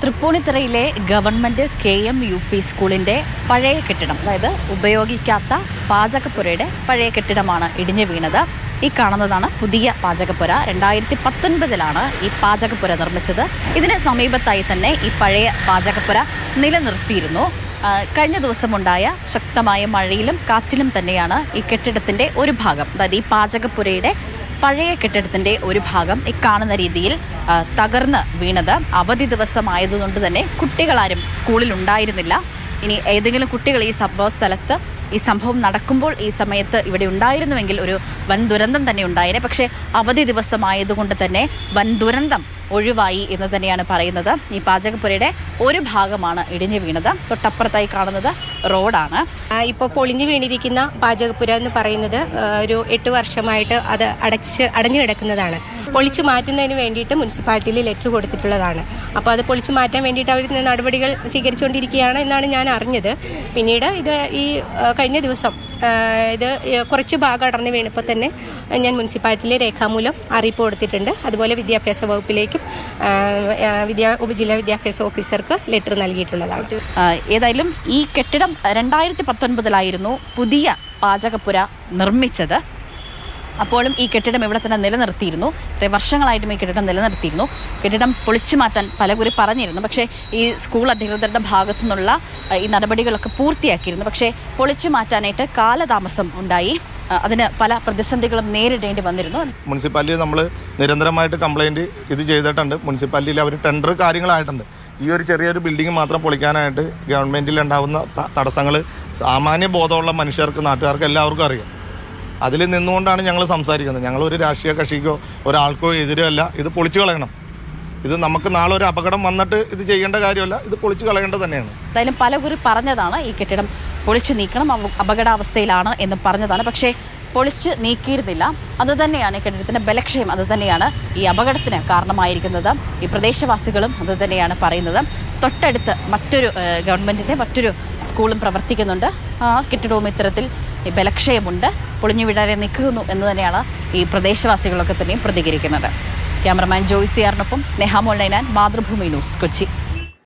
തൃപ്പൂണിത്തുറയിലെ government KM UP സ്കൂളിൻ്റെ പഴയ കെട്ടിടം, അതായത് ഉപയോഗിക്കാത്ത പാചകപ്പുരയുടെ പഴയ കെട്ടിടമാണ് ഇടിഞ്ഞു വീണത്. ഈ കാണുന്നതാണ് പുതിയ പാചകപ്പുര. 2019 ഈ പാചകപ്പുര നിർമ്മിച്ചത്. ഇതിന് സമീപത്തായി തന്നെ ഈ പഴയ പാചകപ്പുര നിലനിർത്തിയിരുന്നു. കഴിഞ്ഞ ദിവസമുണ്ടായ ശക്തമായ മഴയിലും കാറ്റിലും തന്നെയാണ് ഈ കെട്ടിടത്തിൻ്റെ ഒരു ഭാഗം, അതായത് ഈ പാചകപ്പുരയുടെ പഴയ കെട്ടിടത്തിൻ്റെ ഒരു ഭാഗം ഈ കാണുന്ന രീതിയിൽ തകർന്ന് വീണത്. അവധി ദിവസമായതുകൊണ്ട് തന്നെ കുട്ടികളാരും സ്കൂളിൽ ഉണ്ടായിരുന്നില്ല. ഇനി ഏതെങ്കിലും കുട്ടികൾ ഈ സംഭവ സ്ഥലത്ത് ഈ സംഭവം നടക്കുമ്പോൾ ഈ സമയത്ത് ഇവിടെ ഉണ്ടായിരുന്നുവെങ്കിൽ ഒരു വൻ ദുരന്തം തന്നെ ഉണ്ടായേനെ. പക്ഷേ അവധി ദിവസമായതുകൊണ്ട് തന്നെ വൻ ദുരന്തം ഒഴിവായി എന്ന് തന്നെയാണ് പറയുന്നത്. ഈ പാചകപ്പുരയുടെ ഒരു ഭാഗമാണ് ഇടിഞ്ഞു വീണത്. തൊട്ടപ്പുറത്തായി കാണുന്നത് റോഡാണ്. ഇപ്പോൾ പൊളിഞ്ഞു വീണിരിക്കുന്ന പാചകപ്പുര എന്ന് പറയുന്നത് ഒരു 8 വർഷമായിട്ട് അത് അടഞ്ഞു കിടക്കുന്നതാണ്. പൊളിച്ചു മാറ്റുന്നതിന് വേണ്ടിയിട്ട് മുനിസിപ്പാലിറ്റിയിൽ ലെറ്റർ കൊടുത്തിട്ടുള്ളതാണ്. അപ്പോൾ അത് പൊളിച്ചു മാറ്റാൻ വേണ്ടിയിട്ട് അവർ നടപടികൾ സ്വീകരിച്ചുകൊണ്ടിരിക്കുകയാണ് എന്നാണ് ഞാൻ അറിഞ്ഞത്. പിന്നീട് ഇത് ഈ കഴിഞ്ഞ ദിവസം ഇത് കുറച്ച് ഭാഗം അടർന്ന് വീണപ്പോൾ തന്നെ ഞാൻ മുനിസിപ്പാലിറ്റിയിലെ രേഖാമൂലം അറിയിപ്പ് കൊടുത്തിട്ടുണ്ട്. അതുപോലെ വിദ്യാഭ്യാസ വകുപ്പിലേക്കും ഉപജില്ലാ വിദ്യാഭ്യാസ ഓഫീസർക്ക് ലെറ്റർ നൽകിയിട്ടുള്ളതാണ്. ഏതായാലും ഈ കെട്ടിടം 2019 പുതിയ പാചകപ്പുര നിർമ്മിച്ചത്. അപ്പോഴും ഈ കെട്ടിടം ഇവിടെ തന്നെ നിലനിർത്തിയിരുന്നു. ഇത്രയും വർഷങ്ങളായിട്ടും ഈ കെട്ടിടം നിലനിർത്തിയിരുന്നു. കെട്ടിടം പൊളിച്ചു മാറ്റാൻ പലകുറി പറഞ്ഞിരുന്നു. പക്ഷേ ഈ സ്കൂൾ അധികൃതരുടെ ഭാഗത്തു നിന്നുള്ള ഈ നടപടികളൊക്കെ പൂർത്തിയാക്കിയിരുന്നു. പക്ഷേ പൊളിച്ചു മാറ്റാനായിട്ട് കാലതാമസം ഉണ്ടായി. അതിന് പല പ്രതിസന്ധികളും നേരിടേണ്ടി വന്നിരുന്നു. മുനിസിപ്പാലിറ്റി നമ്മൾ നിരന്തരമായിട്ട് കംപ്ലൈൻറ്റ് ഇത് ചെയ്തിട്ടുണ്ട്. മുനിസിപ്പാലിറ്റിയിൽ അവർ ടെൻഡർ കാര്യങ്ങളായിട്ടുണ്ട്. ഈ ഒരു ചെറിയൊരു ബിൽഡിംഗ് മാത്രം പൊളിക്കാനായിട്ട് ഗവൺമെൻറ്റിൽ ഉണ്ടാകുന്ന തടസ്സങ്ങൾ സാമാന്യ ബോധമുള്ള മനുഷ്യർക്ക്, നാട്ടുകാർക്ക് എല്ലാവർക്കും അറിയാം. അതിൽ നിന്നുകൊണ്ടാണ് ഞങ്ങൾ സംസാരിക്കുന്നത്. ഞങ്ങൾ ഒരു രാഷ്ട്രീയ കക്ഷിക്കോ ഒരാൾക്കോ എതിരല്ല. ഇത് പൊളിച്ചു കളയണം. ഇത് നമുക്ക് നാളെ ഒരു അപകടം വന്നിട്ട് ഇത് ചെയ്യേണ്ട കാര്യമല്ല, ഇത് പൊളിച്ചു കളയേണ്ടത് തന്നെയാണ്. എന്തായാലും പലകുറി പറഞ്ഞതാണ് ഈ കെട്ടിടം പൊളിച്ചു നീക്കണം, അപകടാവസ്ഥയിലാണ് എന്ന് പറഞ്ഞതാണ്. പക്ഷേ പൊളിച്ച് നീക്കിയിരുന്നില്ല. അതുതന്നെയാണ് ഈ കെട്ടിടത്തിൻ്റെ ബലക്ഷയം, അതുതന്നെയാണ് ഈ അപകടത്തിന് കാരണമായിരിക്കുന്നത്. ഈ പ്രദേശവാസികളും അതുതന്നെയാണ് പറയുന്നത്. തൊട്ടടുത്ത് മറ്റൊരു ഗവൺമെൻറ്റിൻ്റെ മറ്റൊരു സ്കൂളും പ്രവർത്തിക്കുന്നുണ്ട്. ആ കെട്ടിടവും ഇത്തരത്തിൽ ഈ ബലക്ഷയമുണ്ട്, പൊളിഞ്ഞു വിടാതെ നിൽക്കുന്നു എന്ന് തന്നെയാണ് ഈ പ്രദേശവാസികളൊക്കെ തന്നെയും പ്രതികരിക്കുന്നത്. ക്യാമറമാൻ ജോയ്സിയാറിനൊപ്പം സ്നേഹ മോൾ നൈനാൻ, മാതൃഭൂമി ന്യൂസ്, കൊച്ചി.